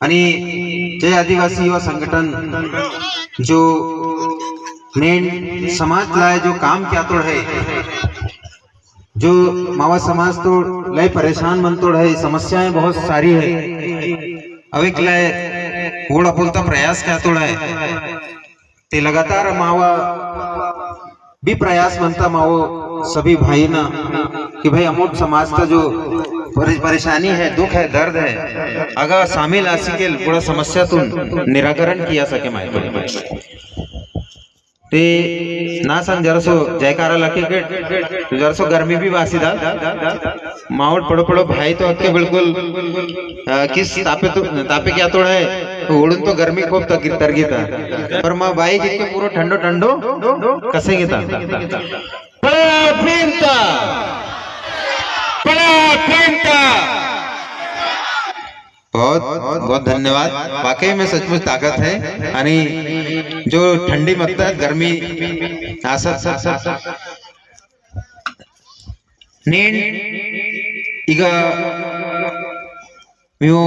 आणि जय आदिवासी युवा संगठन जो नेन समाज लाए जो काम क्या तोड़ है, जो मावा समाज तो लय परेशान मन तोड़ है, समस्याएं बहुत सारी है। अविक लय वोड़ा बोलता प्रयास क्या तोड़ है ते लगातार मावा भी प्रयास बनता मावो सभी भाई ना कि भाई अमोट समाज का जो परेशानी है, दुख है, दर्द है, अगर शामिल आसी के पूरा समस्या तो निराकरण किया सके माय ते ना संग जरसो जयकारा लगे के जरसो गर्मी भी वासी दा मावट पड़ो पड़ो भाई तो अक्के बिल्कुल किस तापे क्या तोड़ा है तो उड़न तो गर्मी खूब तरगीता पर माँ भाई के पूरा ठंडो ठंडो कसेंगे ता बहुत बहुत धन्यवाद। वाकई में सचमुच ताकत है आणि जो ठंडी मगता गर्मी नीन ಈಗ ನೀವು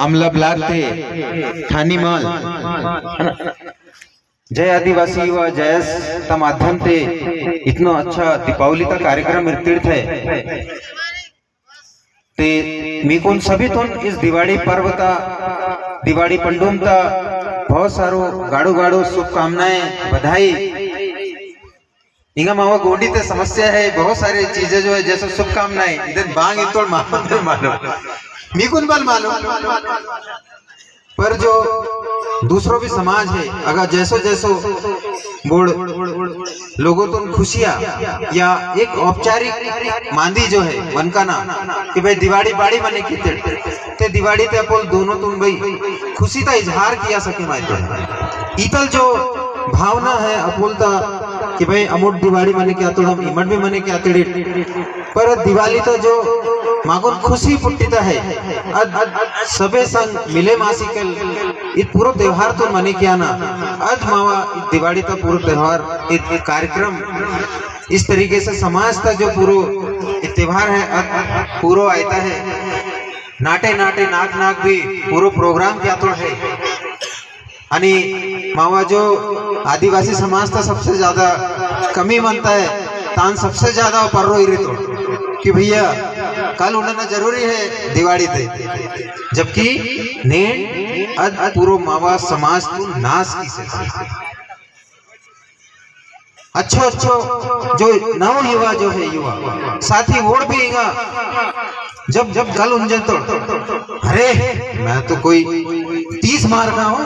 आमला ब्लॉक थे थानी माल जय आदिवासी व जयस का माध्यम थे इतना अच्छा दीपावली का कार्यक्रम तीर्थ है ते मी कोण सभी तो इस दिवाड़ी पर्व का दिवाड़ी पंडुम का बहुत सारो गाड़ो गाड़ो शुभकामनाएं बधाई। इंगा मावा गोंडी ते समस्या है बहुत सारी चीजें जो है जैसे शुभकामनाएं इधर बांग इतोड़ मानो मी कुन बल मानो पर जो दूसरों भी समाज है अगर जैसो जैसो बोर्ड लोगों तो खुशियां या एक औपचारिक मांदी जो है मन का ना कि भाई दिवाड़ी बाड़ी मने की ते दिवाड़ी ते अपोल दोनों तुम भाई खुशी का इजहार किया सके मायतो ईतल जो भावना है अपोलता कि भाई अमोट दिवाड़ी मने क्या तो हम इमट भी मने क्या तड़ी पर दिवाली तो जो मागो खुशी पुट्टिता है सबे संग मिले मासिकल इत पूरा त्योहार तो मने क्या ना आज मावा दिवाड़ी का पूरा त्योहार एक कार्यक्रम इस तरीके से समाज का जो पूरा त्योहार है पूरा आयता है नाटे नाटे नाक नाक भी पूरा प्रोग्राम क्या तो है आणि मावा जो आदिवासी समाज का सबसे ज्यादा कमी मानता है तान सबसे ज्यादा पर्रो इरी तो कि भैया कल उन्होंने जरूरी है दिवाड़ी थे जबकि ने पूरो मावा समाज तो नाश की से अच्छो जो नव युवा जो है युवा साथी वोट भी जब जब कल उंजन तो अरे मैं तो कोई 30 मार का हूं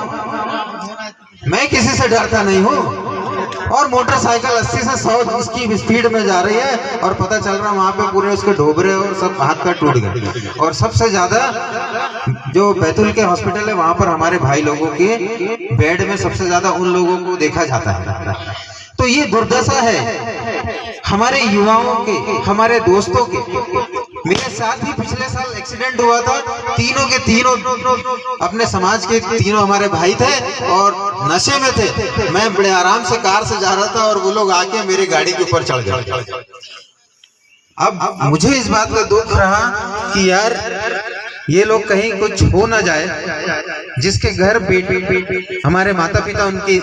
मैं किसी से डरता नहीं हूं और मोटरसाइकिल 80 से 100 इसकी स्पीड में जा रही है और पता चल रहा वहां पे पूरे उसके ढोबरे और सब हाथ पैर टूट गए और सबसे ज्यादा जो बैतूल के हॉस्पिटल है वहां पर हमारे भाई लोगों के बेड में सबसे ज्यादा उन लोगों को देखा जाता है। तो ये दुर्दशा है हमारे युवाओं के हमारे दोस्तों के। मेरे साथ ही पिछले साल एक्सीडेंट हुआ था तीनों के तीनों अपने समाज के तीनों हमारे भाई थे और नशे में थे। मैं बड़े आराम से कार से जा रहा था और वो लोग आके मेरी गाड़ी के ऊपर चढ़ गए। अब मुझे इस बात का दुख रहा कि यार ये लोग कहीं कुछ हो ना जाए जिसके घर बेटी हमारे माता पिता उनकी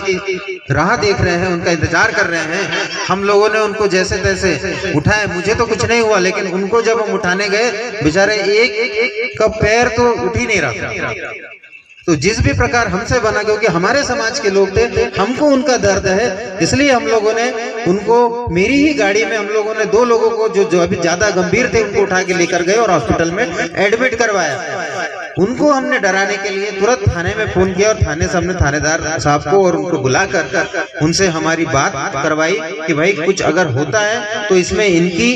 राह देख रहे हैं उनका इंतजार कर रहे हैं। हम लोगों ने उनको जैसे तैसे उठाए मुझे तो कुछ नहीं हुआ लेकिन उनको जब हम उठाने गए बेचारे एक का पैर तो उठ ही नहीं रहा। तो जिस भी प्रकार हमसे बना क्योंकि हमारे समाज के लोग थे हमको उनका दर्द है इसलिए हम लोगों ने उनको मेरी ही गाड़ी में हम लोगों ने 2 लोगों को जो अभी ज्यादा गंभीर थे उनको उठा के लेकर गए और हॉस्पिटल में एडमिट करवाया। उनको हमने डराने के लिए तुरंत थाने में फोन किया और थाने से हमने थानेदार साहब को और उनको बुलाकर उनसे हमारी बात करवाई कि भाई कुछ अगर होता है तो इसमें इनकी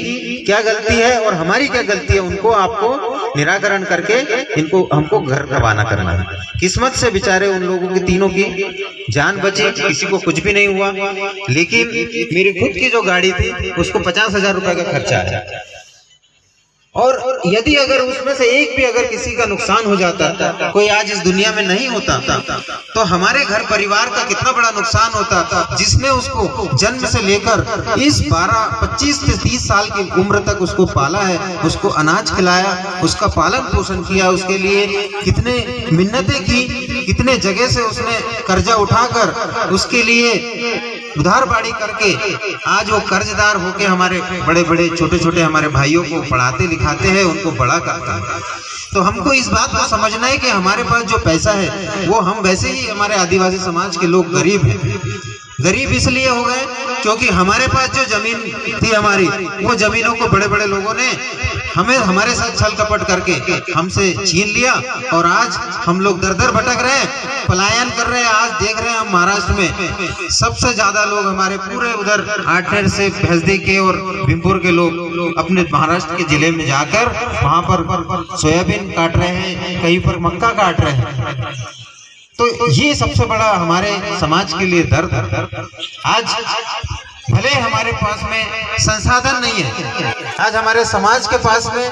क्या गलती है और हमारी क्या गलती है उनको आपको निराकरण करके इनको हमको घर रवाना करना है। किस्मत से बेचारे उन लोगों की तीनों की जान बची किसी को कुछ भी नहीं हुआ लेकिन मेरी खुद की जो गाड़ी थी उसको 50,000 रुपए का खर्चा आया। और यदि अगर उसमें से एक भी अगर किसी का नुकसान हो जाता, कोई आज इस दुनिया में नहीं होता, तो हमारे घर परिवार का कितना बड़ा नुकसान होता, जिसमें उसको जन्म से लेकर इस 25 से 30 साल की उम्र तक उसको पाला है, उसको अनाज खिलाया, उसका पालन पोषण किया, उसके लिए कितने मिन्नतें की, कितने जगह से उसने कर्जा उठाकर उसके लिए उधार बाड़ी करके आज वो कर्जदार होके हमारे बड़े बड़े छोटे छोटे हमारे भाइयों को पढ़ाते लिखाते हैं, उनको बड़ा करता है। तो हमको इस बात को समझना है कि हमारे पास जो पैसा है वो हम वैसे ही हमारे आदिवासी समाज के लोग गरीब हैं। गरीब इसलिए हो गए क्योंकि हमारे पास जो जमीन थी हमारी, वो जमीनों को बड़े बड़े लोगों ने हमारे साथ छल कपट करके हमसे छीन लिया, और आज हम लोग दर दर भटक रहे हैं, पलायन कर रहे हैं। आज देख रहे हैं हम महाराष्ट्र में सबसे ज्यादा लोग हमारे पूरे उधर आठनेर से भैंसदी के और भीमपुर के लोग अपने महाराष्ट्र के जिले में जाकर वहां पर सोयाबीन काट रहे हैं, कहीं पर मक्का काट रहे हैं। तो ये सबसे बड़ा हमारे समाज के लिए दर्द। आज भले हमारे पास में संसाधन नहीं है, आज हमारे समाज के पास में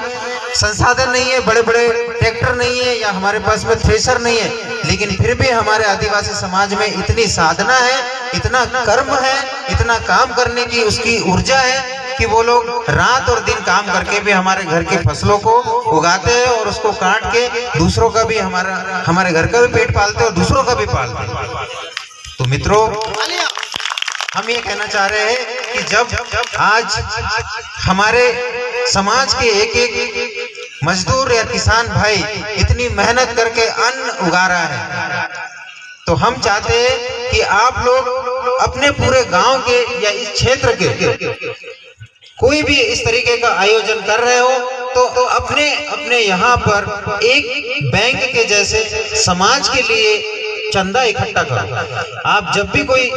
संसाधन नहीं है, बड़े बड़े ट्रैक्टर नहीं है, या हमारे पास में थ्रेशर नहीं है, लेकिन फिर भी हमारे आदिवासी समाज में इतनी साधना है, इतना कर्म है, इतना काम करने की उसकी ऊर्जा है कि वो लोग रात और दिन काम करके भी हमारे घर की फसलों को उगाते हैं और उसको काट के दूसरों का भी हमारे घर का भी पेट पालते हैं और दूसरों का भी पालते हैं। तो मित्रों, हम ये कहना चाह रहे हैं कि जब आज हमारे समाज के एक एक मजदूर या किसान भाई इतनी मेहनत करके अन्न उगा रहा है, तो हम चाहते हैं कि आप लोग अपने पूरे गांव के या इस क्षेत्र के कोई भी इस तरीके का आयोजन कर रहे हो तो अपने अपने यहाँ पर एक बैंक के जैसे समाज के लिए चंदा इकट्ठा करो। आप जब भी कोई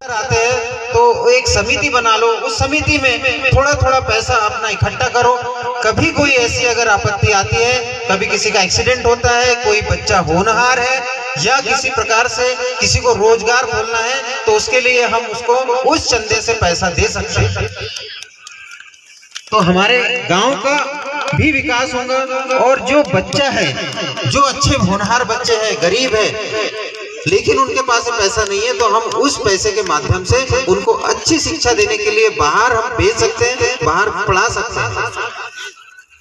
आते हैं तो एक समिति बना लो, उस समिति में थोड़ा थोड़ा पैसा अपना इकट्ठा करो। कभी कोई ऐसी अगर आपत्ति आती है, कभी किसी का एक्सीडेंट होता है, कोई बच्चा होनहार है, या किसी प्रकार से किसी को रोजगार खोलना है, तो उसके लिए हम उसको उस चंदे से पैसा दे सकते हैं। तो हमारे गांव का भी विकास होगा, और जो बच्चा है, जो अच्छे होनहार बच्चे हैं, गरीब है लेकिन उनके पास पैसा नहीं है, तो हम उस पैसे के माध्यम से उनको अच्छी शिक्षा देने के लिए बाहर हम भेज सकते हैं, बाहर पढ़ा सकते हैं।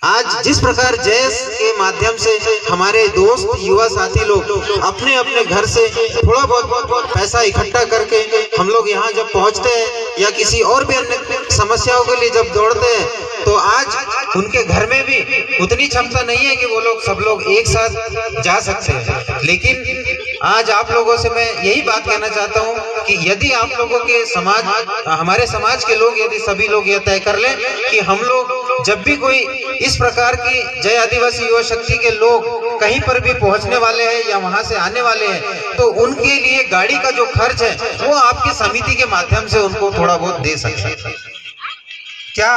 आज जिस प्रकार जैस के माध्यम से हमारे दोस्त युवा साथी लोग अपने अपने घर से थोड़ा बहुत पैसा इकट्ठा करके हम लोग यहाँ जब पहुँचते हैं या किसी और भी अन्य समस्याओं के लिए जब दौड़ते हैं, तो आज उनके घर में भी उतनी क्षमता नहीं है कि वो लोग सब लोग एक साथ जा सकते हैं। लेकिन आज आप लोगों से मैं यही बात कहना चाहता हूँ कि यदि आप लोगों के समाज, हमारे समाज के लोग यदि सभी लोग ये तय कर लें कि हम लोग जब भी कोई इस प्रकार की जय आदिवासी युवा शक्ति के लोग कहीं पर भी पहुंचने वाले हैं या वहां से आने वाले हैं, तो उनके लिए गाड़ी का जो खर्च है वो आपकी समिति के माध्यम से उनको थोड़ा बहुत दे सकते हैं। क्या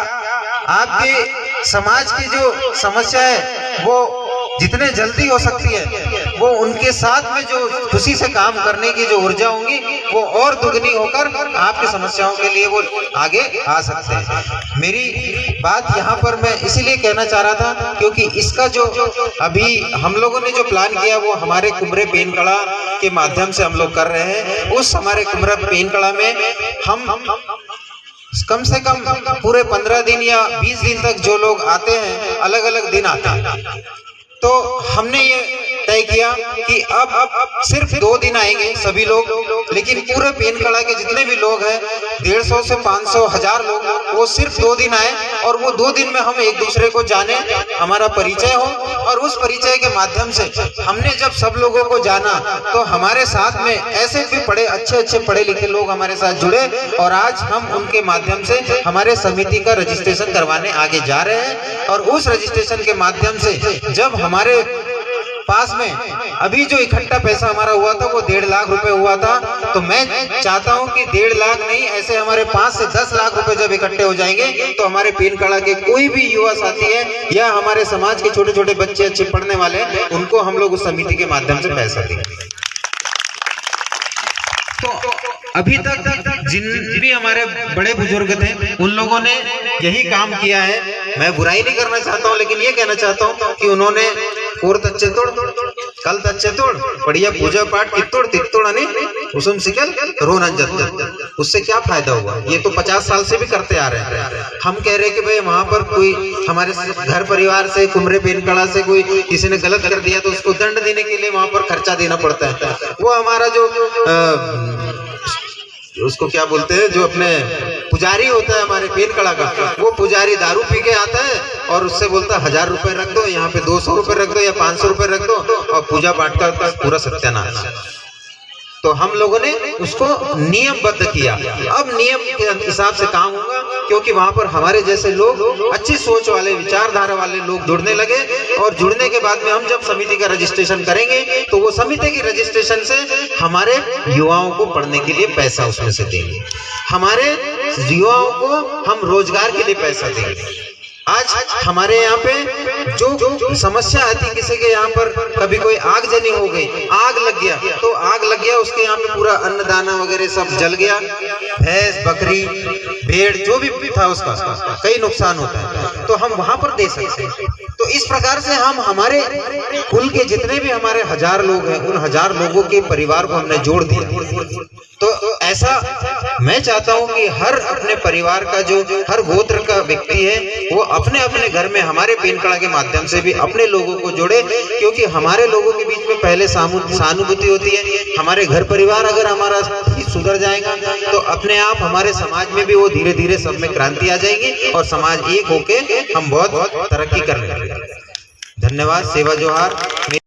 आपके समाज की जो समस्या है वो जितने जल्दी हो सकती है, वो उनके साथ में जो खुशी से काम करने की जो ऊर्जा होंगी वो और दुगनी होकर आपकी समस्याओं के लिए वो आगे आ सकते हैं। मेरी बात यहाँ पर मैं इसीलिए कहना चाह रहा था क्योंकि इसका जो अभी हम लोगों ने जो प्लान किया वो हमारे कुमरे पेनकड़ा के माध्यम से हम लोग कर रहे हैं। उस हमारे कुमरा पेनकड़ा में हम कम से कम पूरे 15 दिन या 20 दिन तक जो लोग आते हैं, अलग अलग दिन आते हैं, तो हमने ये तय किया कि अब सिर्फ 2 दिन आएंगे सभी लोग, लेकिन पूरे पेनकड़ा के जितने भी लोग हैं 150 से 500 1000 लोग, वो सिर्फ 2 दिन आए और वो 2 दिन में हम एक दूसरे को जाने, हमारा परिचय हो, और उस परिचय के माध्यम से हमने जब सब लोगों को जाना तो हमारे साथ में ऐसे भी अच्छे पढ़े लिखे लोग हमारे साथ जुड़े, और आज हम उनके माध्यम से हमारे समिति का रजिस्ट्रेशन करवाने आगे जा रहे हैं। और उस रजिस्ट्रेशन के माध्यम से जब हमारे पास में अभी जो इकट्ठा पैसा हमारा हुआ था वो 1.5 लाख रुपए हुआ था, तो मैं चाहता हूं कि 1.5 लाख नहीं, ऐसे हमारे 5 से 10 लाख रुपए जब इकट्ठे हो जाएंगे तो हमारे पेनकड़ा के कोई भी युवा साथी है या हमारे समाज के छोटे छोटे बच्चे अच्छे पढ़ने वाले हैं, उनको हम लोग उस समिति के माध्यम से पैसा देंगे। तो अभी तक जिन भी हमारे बड़े बुजुर्ग थे उन लोगों ने यही काम किया है। मैं बुराई नहीं करना चाहता हूँ, लेकिन ये कहना चाहता हूँ कि उन्होंने कोर तच्चे तोड़ कल तच्चे तोड़ बढ़िया पूजा पाठ कितोड़ तितोड़ आणि उसम सिकल रोना जत, उससे क्या फायदा हुआ? ये तो 50 साल से भी करते आ रहे हैं। हम कह रहे हैं कि भाई वहां पर कोई हमारे घर परिवार से कुमरे पेनकड़ा से कोई किसी ने गलत कर दिया तो उसको दंड देने के लिए वहां पर खर्चा देना पड़ता है। वो हमारा जो उसको क्या बोलते हैं, जो अपने पुजारी होता है हमारे पेनकड़ा का, वो पुजारी दारू पी के आता है और उससे बोलता है 1000 रुपए रख दो, यहाँ पे 200 रुपए रख दो या 500 रुपए रख दो और पूजा पाठ का पूरा सत्यानाश। तो हम लोगों ने उसको नियमबद्ध किया। अब नियम के हिसाब से काम होगा, क्योंकि वहां पर हमारे जैसे लोग, अच्छी सोच वाले, विचारधारा वाले लोग जुड़ने लगे। और जुड़ने के बाद में हम जब समिति का रजिस्ट्रेशन करेंगे तो वो समिति की रजिस्ट्रेशन से हमारे युवाओं को पढ़ने के लिए पैसा उसमें से देंगे, हमारे युवाओं को हम रोजगार के लिए पैसा देंगे। आज हमारे यहाँ पे जो समस्या आती, किसी के यहाँ पर कभी कोई आगजनी हो गई, आग लग गया, तो आग लग गया उसके यहाँ पे पूरा अन्नदाना वगैरह सब जल गया, भैंस बकरी भेड़ जो भी था उसका कई नुकसान होता है, तो हम वहां पर दे सकते हैं। तो इस प्रकार से हम हमारे कुल के जितने भी हमारे 1000 लोग हैं, उन 1000 लोगों के परिवार को हमने जोड़ दिया। तो ऐसा मैं चाहता हूं कि हर अपने परिवार का, जो हर गोत्र का व्यक्ति है, वो अपने अपने घर में हमारे पेनकड़ा के माध्यम से भी अपने लोगों को जोड़े, क्योंकि हमारे लोगों के बीच में पहले सहानुभूति होती है। हमारे घर परिवार अगर हमारा सुधर जाएगा तो अपने आप हमारे समाज में भी वो धीरे धीरे सब में क्रांति आ जाएगी और समाज एक होके हम बहुत तरक्की करने लगेंगे। धन्यवाद। सेवा जोहार।